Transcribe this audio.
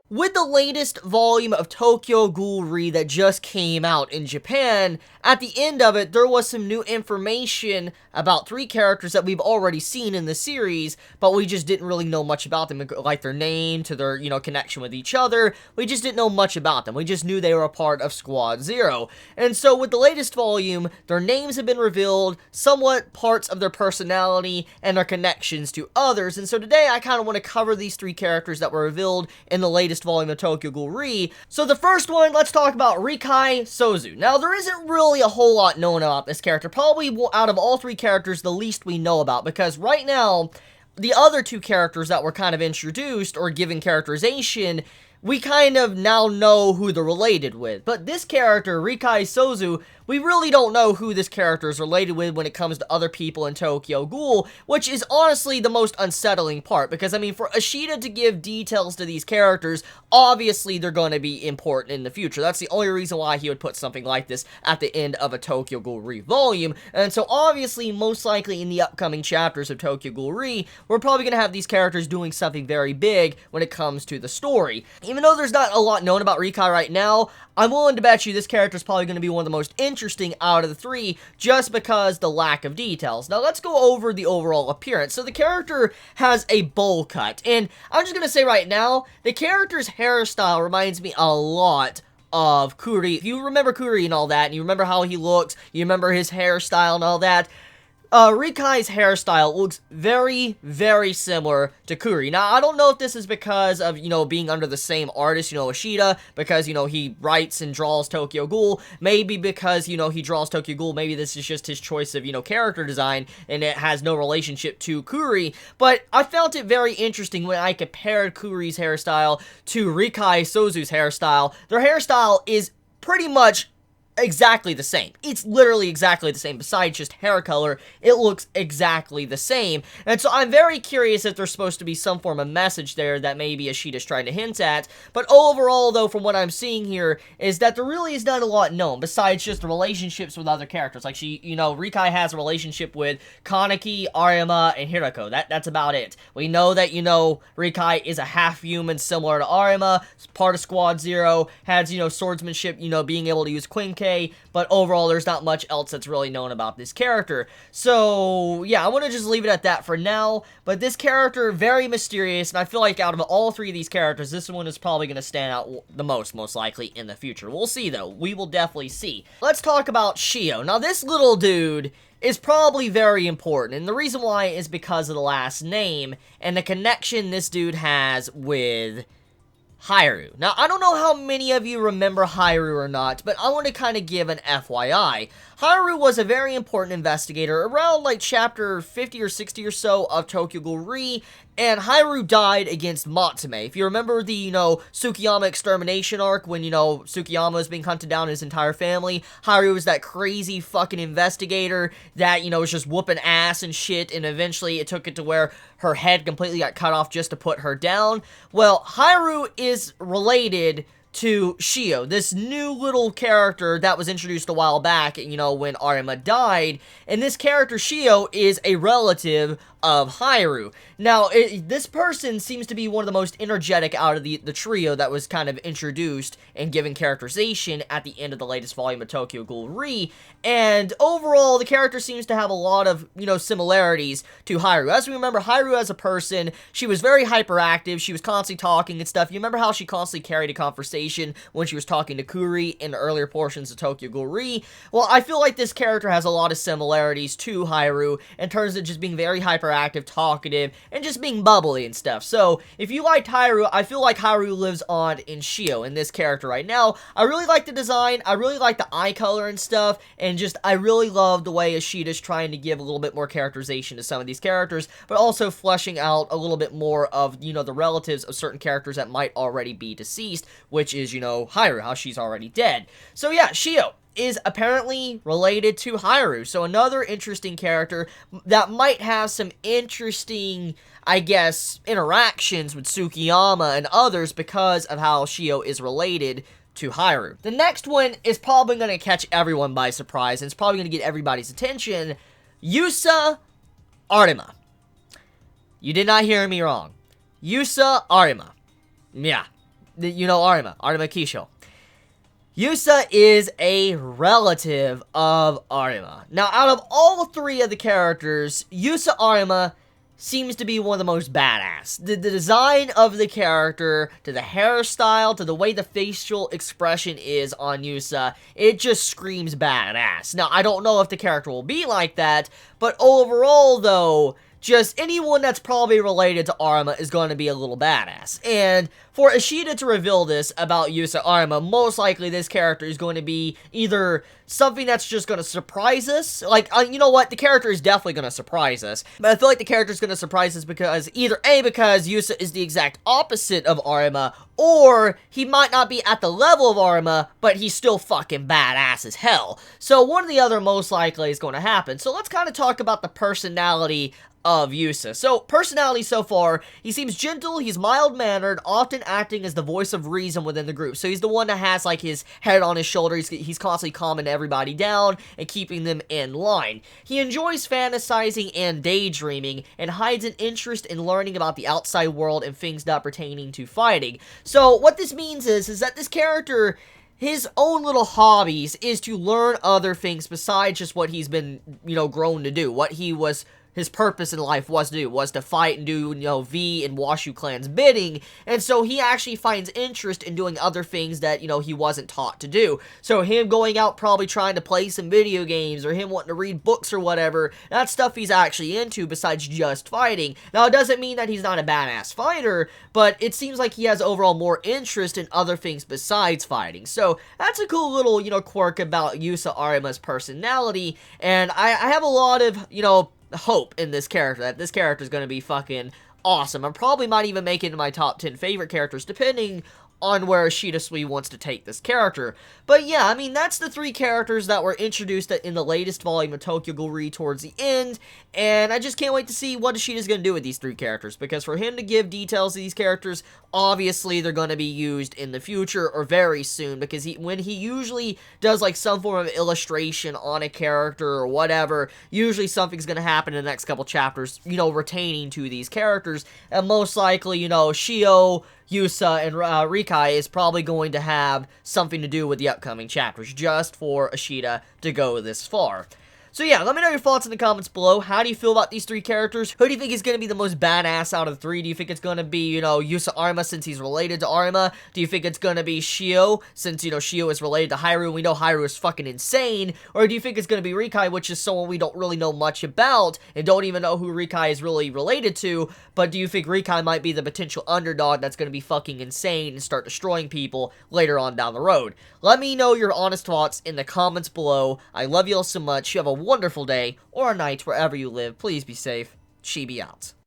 With the latest volume of Tokyo Ghoul Re that just came out in Japan, at the end of it, there was some new information about 3 characters that we've already seen in the series, but we just didn't really know much about them, like their name, to their, connection with each other. We just didn't know much about them. We just knew they were a part of Squad Zero. And so with the latest volume, their names have been revealed, somewhat parts of their personality, and their connections to others. And so today, I kind of want to cover these 3 characters that were revealed in the latest volume of Tokyo Ghoul Re. So the first one, let's talk about Reek Sozu. Now, there isn't really a whole lot known about this character. Probably out of all 3 characters, the least we know about, because right now, the other 2 characters that were kind of introduced or given characterization, we kind of now know who they're related with. But this character, Reek Sozu, we really don't know who this character is related with when it comes to other people in Tokyo Ghoul, which is honestly the most unsettling part, because, I mean, for Ishida to give details to these characters, obviously they're going to be important in the future. That's the only reason why he would put something like this at the end of a Tokyo Ghoul Re volume, and so obviously, most likely in the upcoming chapters of Tokyo Ghoul Re, we're probably going to have these characters doing something very big when it comes to the story. Even though there's not a lot known about Reek right now, I'm willing to bet you this character is probably going to be one of the most interesting out of the 3, just because the lack of details. Now, let's go over the overall appearance. So, the character has a bowl cut, and I'm just going to say right now, the character's hairstyle reminds me a lot of Kuri. If you remember Kuri and all that, and you remember how he looks, you remember his hairstyle and all that, Rikai's hairstyle looks very, very similar to Kuri. Now, I don't know if this is because of, being under the same artist, Ishida, because, he writes and draws Tokyo Ghoul, maybe because, he draws Tokyo Ghoul, maybe this is just his choice of, character design, and it has no relationship to Kuri, but I felt it very interesting when I compared Kuri's hairstyle to Rikai Sozu's hairstyle. Their hairstyle is pretty much exactly the same. It's literally exactly the same. Besides just hair color, it looks exactly the same. And so I'm very curious if there's supposed to be some form of message there that maybe Ishida's trying to hint at. But overall, though, from what I'm seeing here, is that there really is not a lot known besides just the relationships with other characters. Like Rikai has a relationship with Kaneki, Arima, and Hirako. That's about it. We know that, Rikai is a half-human similar to Arima, part of Squad Zero, has, swordsmanship, being able to use Quinke, but overall, there's not much else that's really known about this character. So, yeah, I want to just leave it at that for now, but this character, very mysterious, and I feel like out of all 3 of these characters, this one is probably going to stand out the most likely, in the future. We'll see, though. We will definitely see. Let's talk about Sheoh. Now, this little dude is probably very important, and the reason why is because of the last name, and the connection this dude has with Haru. Now, I don't know how many of you remember Haru or not, but I want to kind of give an FYI. Haru was a very important investigator around, like, chapter 50 or 60 or so of Tokyo Ghoul Re, and Haru died against Matsume. If you remember the, Tsukiyama extermination arc, when, Tsukiyama was being hunted down his entire family, Haru was that crazy fucking investigator that, was just whooping ass and shit, and eventually it took it to where her head completely got cut off just to put her down. Well, Haru is related to Sheoh, this new little character that was introduced a while back, when Arima died, and this character, Sheoh, is a relative of Haru. Now, this person seems to be one of the most energetic out of the trio that was kind of introduced and given characterization at the end of the latest volume of Tokyo Ghoul Re, and overall, the character seems to have a lot of, similarities to Haru. As we remember, Haru as a person, she was very hyperactive, she was constantly talking and stuff. You remember how she constantly carried a conversation when she was talking to Kuri in the earlier portions of Tokyo Ghoul Re? Well, I feel like this character has a lot of similarities to Haru in terms of just being very hyperactive, talkative, and just being bubbly and stuff. So, if you liked Haru, I feel like Haru lives on in Sheoh, in this character right now. I really like the design, I really like the eye color and stuff, and just, I really love the way Ishida's trying to give a little bit more characterization to some of these characters, but also fleshing out a little bit more of, the relatives of certain characters that might already be deceased, which is, Haru, how she's already dead. So yeah, Sheoh is apparently related to Haru, so another interesting character that might have some interesting, I guess, interactions with Tsukiyama and others because of how Sheoh is related to Haru. The next one is probably going to catch everyone by surprise, and it's probably going to get everybody's attention. Yousa Arima. You did not hear me wrong. Yousa Arima. Yeah, you know Arima Kishou. Yousa is a relative of Arima. Now, out of all three of the characters, Yousa Arima seems to be one of the most badass. The design of the character, to the hairstyle, to the way the facial expression is on Yousa, it just screams badass. Now, I don't know if the character will be like that, but overall, though, just anyone that's probably related to Arima is going to be a little badass. And for Ishida to reveal this about Yousa Arima, most likely this character is going to be either something that's just going to surprise us. Like, you know what? The character is definitely going to surprise us. But I feel like the character is going to surprise us because either A, because Yousa is the exact opposite of Arima, or he might not be at the level of Arima, but he's still fucking badass as hell. So one or the other most likely is going to happen. So let's kind of talk about the personality of Yousa. So, personality so far, he seems gentle, he's mild-mannered, often acting as the voice of reason within the group. So he's the one that has, like, his head on his shoulder, he's constantly calming everybody down and keeping them in line. He enjoys fantasizing and daydreaming, and hides an interest in learning about the outside world and things not pertaining to fighting. So, what this means is that this character, his own little hobbies is to learn other things besides just what he's been, grown to do, what his purpose in life was to fight and do, V and Washu clan's bidding, and so he actually finds interest in doing other things that, he wasn't taught to do. So him going out probably trying to play some video games, or him wanting to read books or whatever, that's stuff he's actually into besides just fighting. Now, it doesn't mean that he's not a badass fighter, but it seems like he has overall more interest in other things besides fighting. So that's a cool little, quirk about Yousa Arima's personality, and I have a lot of, hope in this character, that this character is going to be fucking awesome. I probably might even make it into my top 10 favorite characters, depending on where Ishida wants to take this character. But yeah, I mean, that's the three characters that were introduced in the latest volume of Tokyo Ghoul Re towards the end, and I just can't wait to see what Ishida's going to do with these three characters, because for him to give details of these characters, obviously they're going to be used in the future, or very soon, because when he usually does like some form of illustration on a character or whatever, usually something's going to happen in the next couple chapters, retaining to these characters, and most likely, Sheoh, Yousa, and Reek is probably going to have something to do with the upcoming chapters, just for Ishida to go this far. So yeah, let me know your thoughts in the comments below. How do you feel about these three characters? Who do you think is going to be the most badass out of the three? Do you think it's going to be, Yousa Arima, since he's related to Arima? Do you think it's going to be Sheoh, since, Sheoh is related to Haru, and we know Haru is fucking insane? Or do you think it's going to be Reek, which is someone we don't really know much about, and don't even know who Reek is really related to, but do you think Reek might be the potential underdog that's going to be fucking insane and start destroying people later on down the road? Let me know your honest thoughts in the comments below. I love you all so much. You have a wonderful day or a night wherever you live. Please be safe. Chibi out.